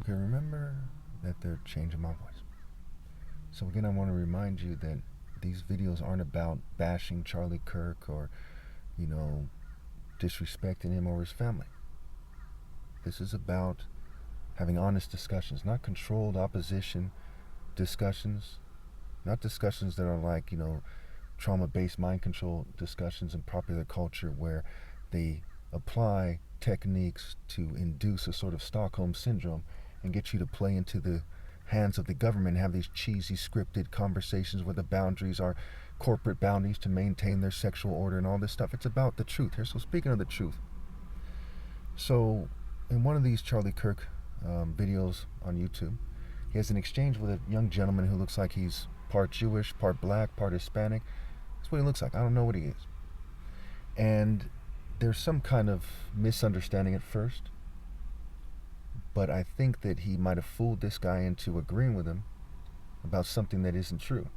Okay, remember that they're changing my voice. So again, I want to remind you that these videos aren't about bashing Charlie Kirk or, disrespecting him or his family. This is about having honest discussions, not controlled opposition discussions, not discussions that are like, trauma-based mind control discussions in popular culture where they apply techniques to induce a sort of Stockholm syndrome and get you to play into the hands of the government and have these cheesy scripted conversations where the boundaries are corporate boundaries to maintain their sexual order and all this stuff. It's about the truth here. So speaking of the truth, so in one of these Charlie Kirk videos on YouTube, he has an exchange with a young gentleman who looks like he's part Jewish, part black, part Hispanic. That's what he looks like. I don't know what he is. And there's some kind of misunderstanding at first, but I think that he might have fooled this guy into agreeing with him about something that isn't true.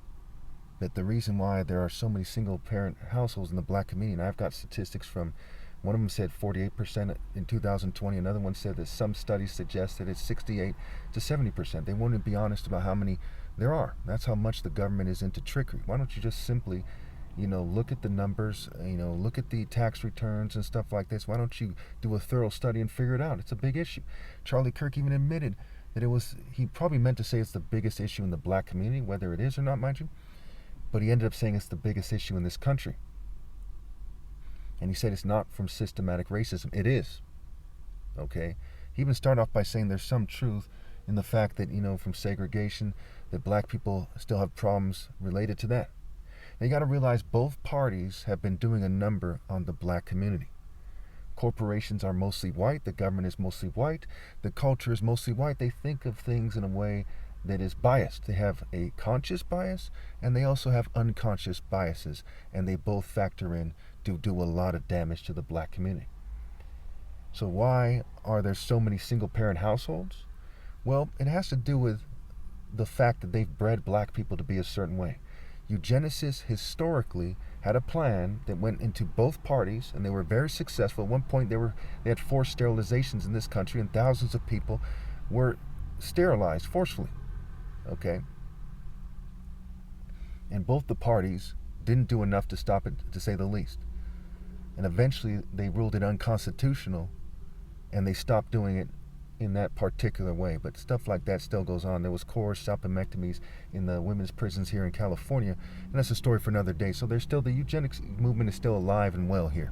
That the reason why there are so many single parent households in the black community, and I've got statistics from, one of them said 48% in 2020, another one said that some studies suggest that it's 68 to 70%. They won't be honest about how many there are. That's how much the government is into trickery. Why don't you just simply, look at the numbers, look at the tax returns and stuff like this. Why don't you do a thorough study and figure it out? It's a big issue. Charlie Kirk even admitted that he probably meant to say it's the biggest issue in the black community, whether it is or not, mind you, but he ended up saying it's the biggest issue in this country. And he said it's not from systematic racism. It is. Okay? He even started off by saying there's some truth in the fact that, from segregation, that black people still have problems related to that. Now you got to realize both parties have been doing a number on the black community. Corporations are mostly white. The government is mostly white. The culture is mostly white. They think of things in a way that is biased. They have a conscious bias and they also have unconscious biases, and they both factor in to do a lot of damage to the black community. So why are there so many single parent households? Well, it has to do with the fact that they've bred black people to be a certain way. Eugenicists historically had a plan that went into both parties, and they were very successful. At one point, they had forced sterilizations in this country, and thousands of people were sterilized forcefully. Okay? And both the parties didn't do enough to stop it, to say the least. And eventually, they ruled it unconstitutional, and they stopped doing it in that particular way. But stuff like that still goes on. There was coerced salpimectomies in the women's prisons here in California, and that's a story for another day. So there's still, the eugenics movement is still alive and well here.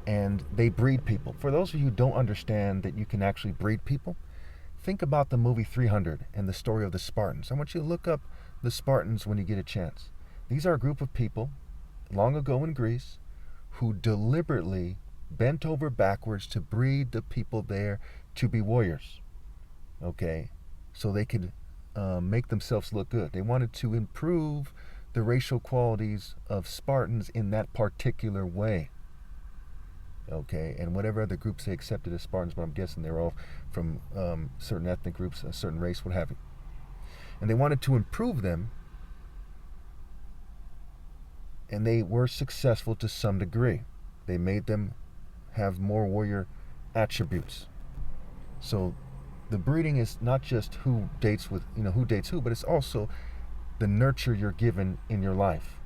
And they breed people. For those of you who don't understand that you can actually breed people, think about the movie 300 and the story of the Spartans. I want you to look up the Spartans when you get a chance. These are a group of people long ago in Greece who deliberately bent over backwards to breed the people there to be warriors, okay, so they could make themselves look good. They wanted to improve the racial qualities of Spartans in that particular way, okay, and whatever other groups they accepted as Spartans, but I'm guessing they're all from certain ethnic groups, a certain race, what have you. And they wanted to improve them, and they were successful to some degree. They made them have more warrior attributes. So the breeding is not just who dates who, but it's also the nurture you're given in your life.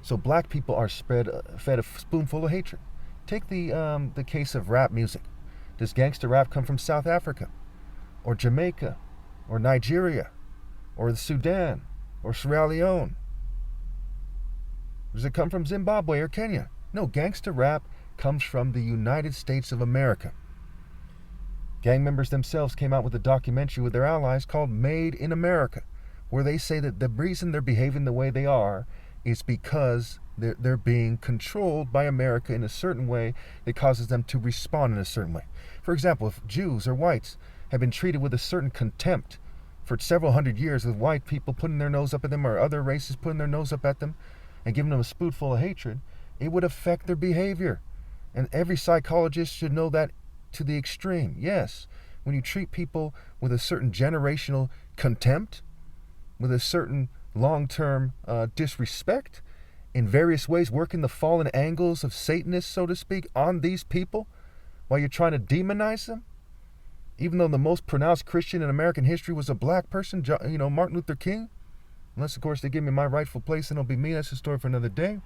So black people are fed a spoonful of hatred. Take the case of rap music. Does gangster rap come from South Africa, or Jamaica, or Nigeria, or the Sudan, or Sierra Leone? Does it come from Zimbabwe or Kenya? No, gangster rap comes from the United States of America. Gang members themselves came out with a documentary with their allies called Made in America, where they say that the reason they're behaving the way they are is because they're being controlled by America in a certain way that causes them to respond in a certain way. For example, if Jews or whites have been treated with a certain contempt for several hundred years, with white people putting their nose up at them or other races putting their nose up at them and giving them a spoonful of hatred, it would affect their behavior. And every psychologist should know that to the extreme. Yes, when you treat people with a certain generational contempt, with a certain long-term disrespect, in various ways, working the fallen angles of Satanists, so to speak, on these people, while you're trying to demonize them, Even though the most pronounced Christian in American history was a black person, Martin Luther King. Unless, of course, they give me my rightful place, and it'll be me. That's a story for another day.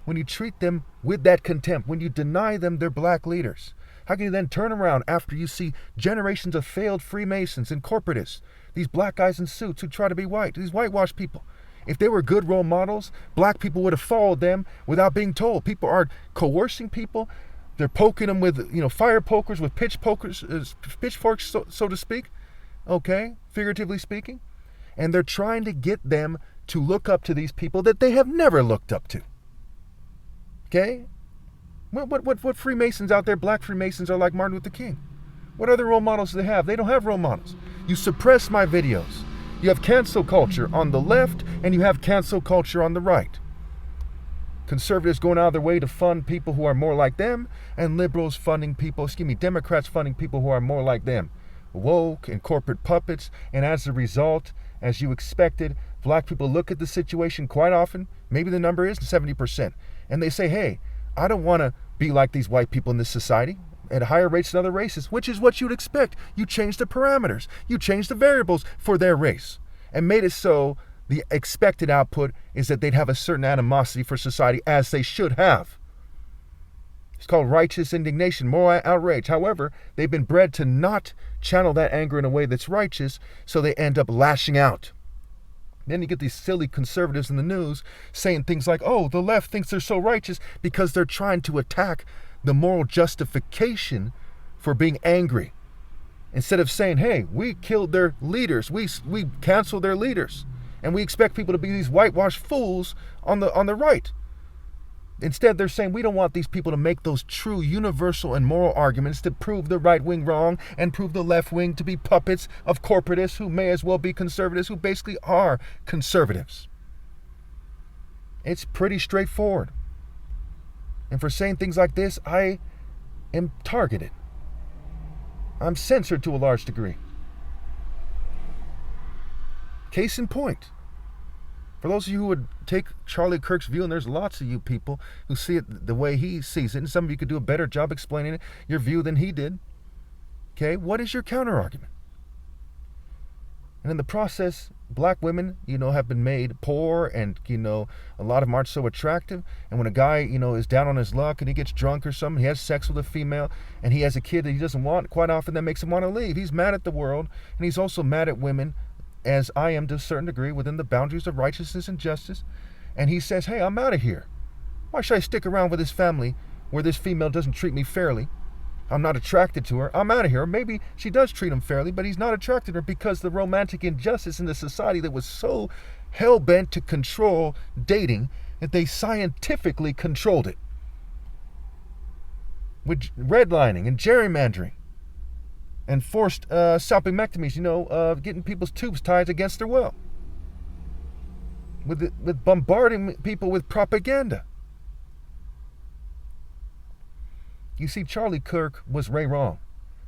When you treat them with that contempt, when you deny them their black leaders, how can you then turn around after you see generations of failed Freemasons and corporatists, these black guys in suits who try to be white, these whitewashed people? If they were good role models, black people would have followed them without being told. People are coercing people. They're poking them with, fire pokers, with pitchforks, so to speak, okay, figuratively speaking. And they're trying to get them to look up to these people that they have never looked up to. Okay? What Freemasons out there, black Freemasons, are like Martin Luther King? What other role models do they have? They don't have role models. You suppress my videos. You have cancel culture on the left, and you have cancel culture on the right. Conservatives going out of their way to fund people who are more like them, and liberals Democrats funding people who are more like them. Woke and corporate puppets, and as a result, as you expected, black people look at the situation quite often, maybe the number is 70%, and they say, hey, I don't want to be like these white people in this society at higher rates than other races, which is what you'd expect. You change the parameters, you change the variables for their race, and made it so the expected output is that they'd have a certain animosity for society, as they should have. It's called righteous indignation, moral outrage. However, they've been bred to not channel that anger in a way that's righteous, so they end up lashing out. Then you get these silly conservatives in the news saying things like, oh, the left thinks they're so righteous because they're trying to attack the moral justification for being angry. Instead of saying, hey, we killed their leaders, we canceled their leaders, and we expect people to be these whitewashed fools on the right. Instead, they're saying we don't want these people to make those true universal and moral arguments to prove the right wing wrong and prove the left wing to be puppets of corporatists who may as well be conservatives, who basically are conservatives. It's pretty straightforward. And for saying things like this, I am targeted. I'm censored to a large degree. Case in point. For those of you who would take Charlie Kirk's view, and there's lots of you people who see it the way he sees it, and some of you could do a better job explaining your view than he did. Okay, what is your counter argument? And in the process, black women, have been made poor, and, a lot of them aren't so attractive. And when a guy, is down on his luck and he gets drunk or something, he has sex with a female, and he has a kid that he doesn't want, quite often that makes him want to leave. He's mad at the world, and he's also mad at women, as I am to a certain degree, within the boundaries of righteousness and justice. And he says, hey, I'm out of here. Why should I stick around with this family where this female doesn't treat me fairly? I'm not attracted to her. I'm out of here. Maybe she does treat him fairly, but he's not attracted to her because the romantic injustice in the society that was so hell-bent to control dating that they scientifically controlled it. With redlining and gerrymandering. And forced salpingectomies, getting people's tubes tied against their will. With bombarding people with propaganda. You see, Charlie Kirk was wrong.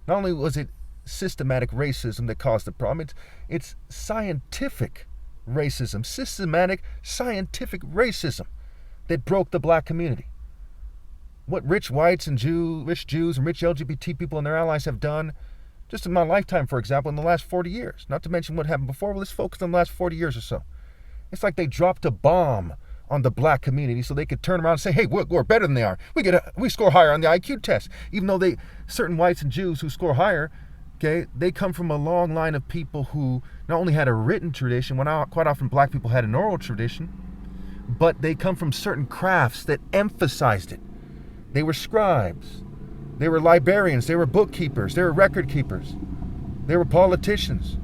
Not only was it systematic racism that caused the problem, it's scientific racism, systematic scientific racism that broke the black community. What rich whites and rich Jews and rich LGBT people and their allies have done, just in my lifetime, for example, in the last 40 years, not to mention what happened before, but let's focus on the last 40 years or so. It's like they dropped a bomb on the black community so they could turn around and say, hey, we're better than they are. We score higher on the IQ test. Even though certain whites and Jews who score higher, okay, they come from a long line of people who not only had a written tradition, quite often black people had an oral tradition, but they come from certain crafts that emphasized it. They were scribes. They were librarians. They were bookkeepers. They were record keepers. They were politicians.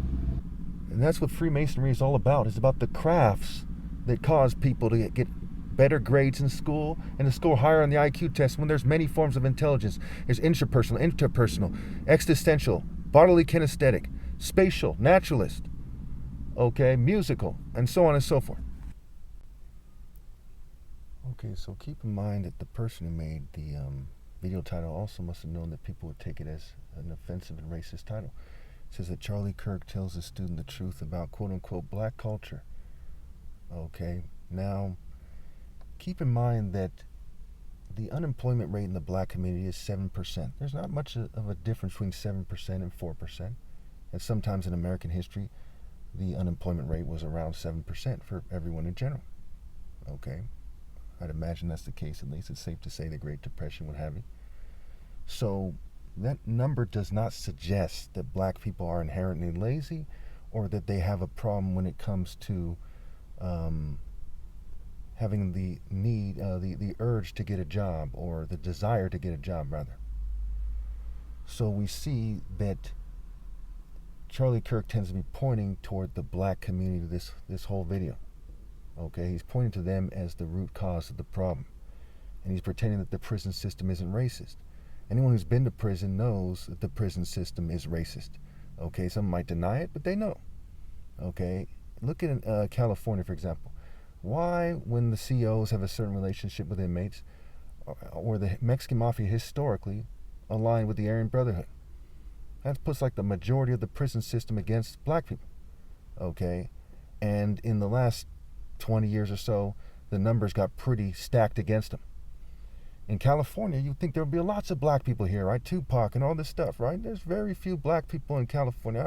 And that's what Freemasonry is all about. It's about the crafts that cause people to get better grades in school and to score higher on the IQ test when there's many forms of intelligence. There's intrapersonal, interpersonal, existential, bodily kinesthetic, spatial, naturalist, okay, musical, and so on and so forth. Okay, so keep in mind that the person who made the video title also must have known that people would take it as an offensive and racist title. It says that Charlie Kirk tells the student the truth about quote-unquote black culture. Okay, now keep in mind that the unemployment rate in the black community is 7%. There's not much of a difference between 7% and 4%. And sometimes in American history, the unemployment rate was around 7% for everyone in general. Okay? I'd imagine that's the case, at least. It's safe to say the Great Depression, what have you. So that number does not suggest that black people are inherently lazy or that they have a problem when it comes to having the need, the urge to get a job, or the desire to get a job, rather. So we see that Charlie Kirk tends to be pointing toward the black community this whole video. Okay, he's pointing to them as the root cause of the problem. And he's pretending that the prison system isn't racist. Anyone who's been to prison knows that the prison system is racist. Okay, some might deny it, but they know. Okay, look at California, for example. Why, when the CEOs have a certain relationship with inmates, or the Mexican Mafia historically aligned with the Aryan Brotherhood? That puts like the majority of the prison system against black people. Okay, and in the last 20 years or so, the numbers got pretty stacked against them. In California, you'd think there would be lots of black people here, right? Tupac and all this stuff, right? There's very few black people in California.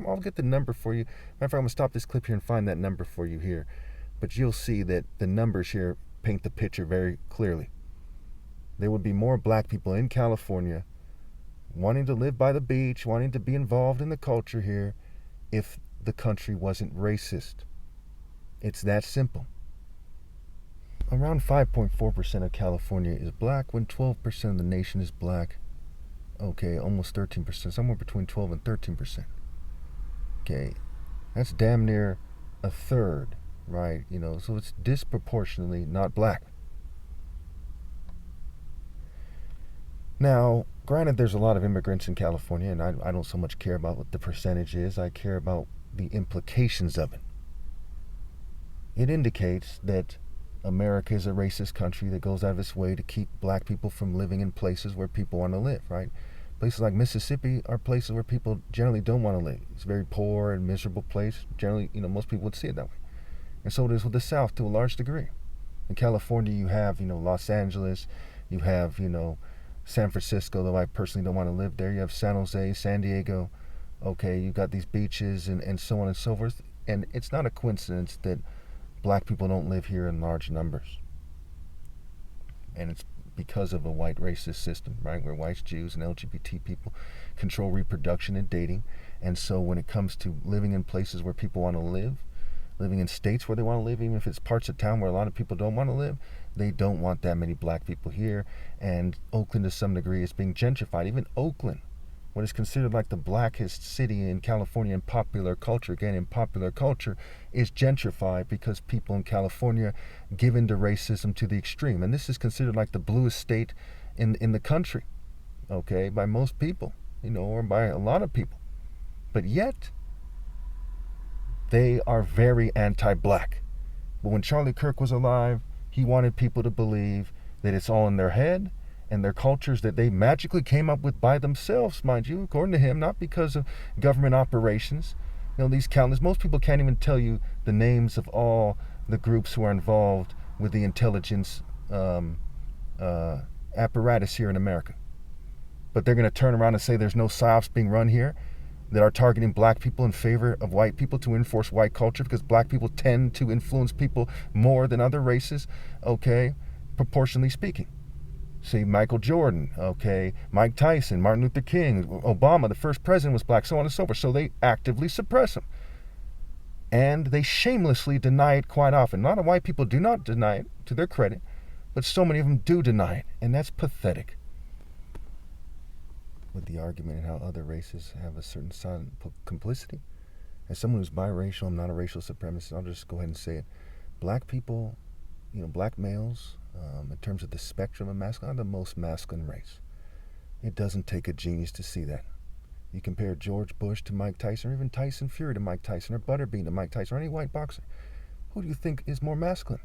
I'll get the number for you. Matter of fact, I'm going to stop this clip here and find that number for you here. But you'll see that the numbers here paint the picture very clearly. There would be more black people in California wanting to live by the beach, wanting to be involved in the culture here, if the country wasn't racist. It's that simple. Around 5.4% of California is black, when 12% of the nation is black. Okay, almost 13%, somewhere between 12 and 13%. Okay, that's damn near a third, right? You know, so it's disproportionately not black. Now, granted, there's a lot of immigrants in California, and I don't so much care about what the percentage is. I care about the implications of it. It indicates that America is a racist country that goes out of its way to keep black people from living in places where people want to live, right? Places like Mississippi are places where people generally don't want to live. It's a very poor and miserable place. Generally, you know, most people would see it that way. And so it is with the South to a large degree. In California, you have, you know, Los Angeles, you have, you know, San Francisco, though I personally don't want to live there. You have San Jose, San Diego. Okay, you've got these beaches and so on and so forth. And it's not a coincidence that black people don't live here in large numbers. And it's because of a white racist system, right, where whites, Jews, and LGBT people control reproduction and dating. And so when it comes to living in places where people want to live, living in states where they want to live, even if it's parts of town where a lot of people don't want to live, they don't want that many black people here. And Oakland, to some degree, is being gentrified. Even Oakland, what is considered like the blackest city in California in popular culture, again, in popular culture, is gentrified because people in California give into racism to the extreme. And this is considered like the bluest state in the country, okay, by most people, you know, or by a lot of people. But yet, they are very anti-black. But when Charlie Kirk was alive, he wanted people to believe that it's all in their head and their cultures that they magically came up with by themselves, mind you, according to him, not because of government operations. You know, these countless, most people can't even tell you the names of all the groups who are involved with the intelligence apparatus here in America. But they're going to turn around and say there's no psyops being run here that are targeting black people in favor of white people to enforce white culture, because black people tend to influence people more than other races, okay, proportionally speaking. See, Michael Jordan, okay, Mike Tyson, Martin Luther King, Obama, the first president was black, so on and so forth. So they actively suppress them. And they shamelessly deny it quite often. A lot of white people do not deny it, to their credit, but so many of them do deny it, and that's pathetic. With the argument and how other races have a certain silent complicity. As someone who's biracial, I'm not a racial supremacist, I'll just go ahead and say it. Black people, you know, black males, in terms of the spectrum of masculine, are the most masculine race. It doesn't take a genius to see that. You compare George Bush to Mike Tyson, or even Tyson Fury to Mike Tyson, or Butterbean to Mike Tyson, or any white boxer. Who do you think is more masculine?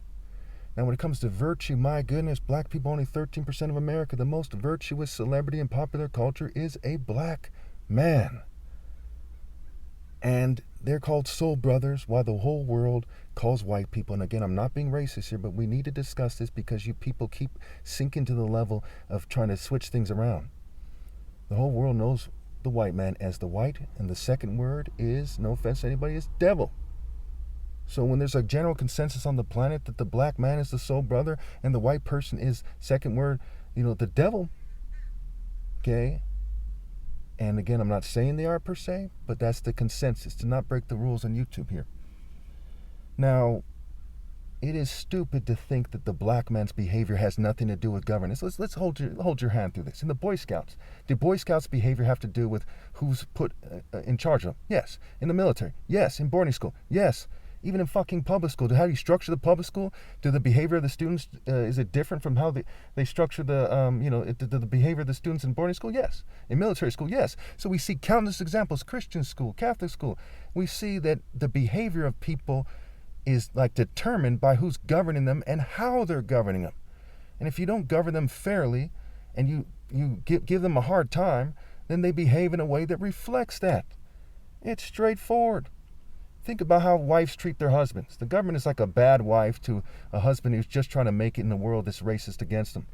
Now, when it comes to virtue, my goodness, black people, only 13% of America. The most virtuous celebrity in popular culture is a black man. And they're called soul brothers, while the whole world calls white people. And again, I'm not being racist here, but we need to discuss this because you people keep sinking to the level of trying to switch things around. The whole world knows the white man as the white, and the second word is, no offense to anybody, is devil. So when there's a general consensus on the planet that the black man is the soul brother and the white person is, second word, the devil, okay? And again, I'm not saying they are per se, but that's the consensus. To not break the rules on YouTube here. Now, it is stupid to think that the black man's behavior has nothing to do with governance. Let's hold your hand through this. In the Boy Scouts, do Boy Scouts' behavior have to do with who's put in charge of them? Yes. In the military? Yes. In boarding school? Yes. Even in fucking public school, how do you structure the public school? Do the behavior of the students, is it different from how they structure the behavior of the students in boarding school? Yes. In military school? Yes. So we see countless examples, Christian school, Catholic school. We see that the behavior of people is like determined by who's governing them and how they're governing them. And if you don't govern them fairly and you give them a hard time, then they behave in a way that reflects that. It's straightforward. Think about how wives treat their husbands. The government is like a bad wife to a husband who's just trying to make it in a world that's racist against him.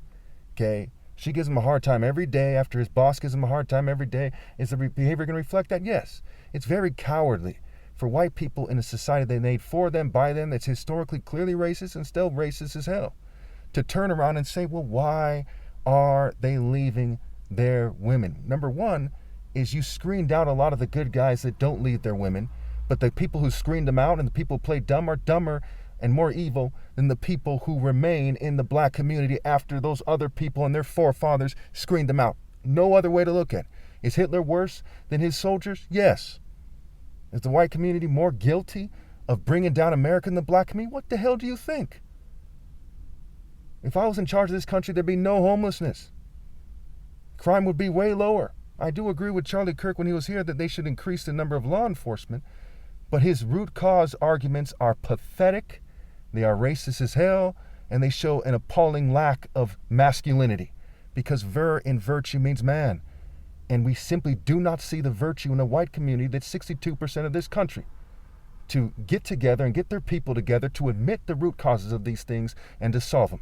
Okay? She gives him a hard time every day after his boss gives him a hard time every day. Is the behavior going to reflect that? Yes. It's very cowardly for white people in a society they made for them, by them, that's historically clearly racist and still racist as hell, to turn around and say, well, why are they leaving their women? Number one is you screened out a lot of the good guys that don't leave their women. But the people who screened them out and the people who play dumb are dumber and more evil than the people who remain in the black community after those other people and their forefathers screened them out. No other way to look at it. Is Hitler worse than his soldiers? Yes. Is the white community more guilty of bringing down America than the black community? What the hell do you think? If I was in charge of this country, there'd be no homelessness. Crime would be way lower. I do agree with Charlie Kirk when he was here that they should increase the number of law enforcement. But his root cause arguments are pathetic, they are racist as hell, and they show an appalling lack of masculinity. Because ver in virtue means man. And we simply do not see the virtue in a white community that's 62% of this country to get together and get their people together to admit the root causes of these things and to solve them.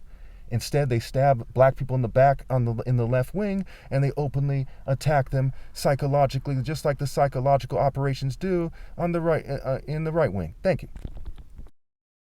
Instead, they stab black people in the back in the left wing, and they openly attack them psychologically, just like the psychological operations do on the right in the right wing. Thank you.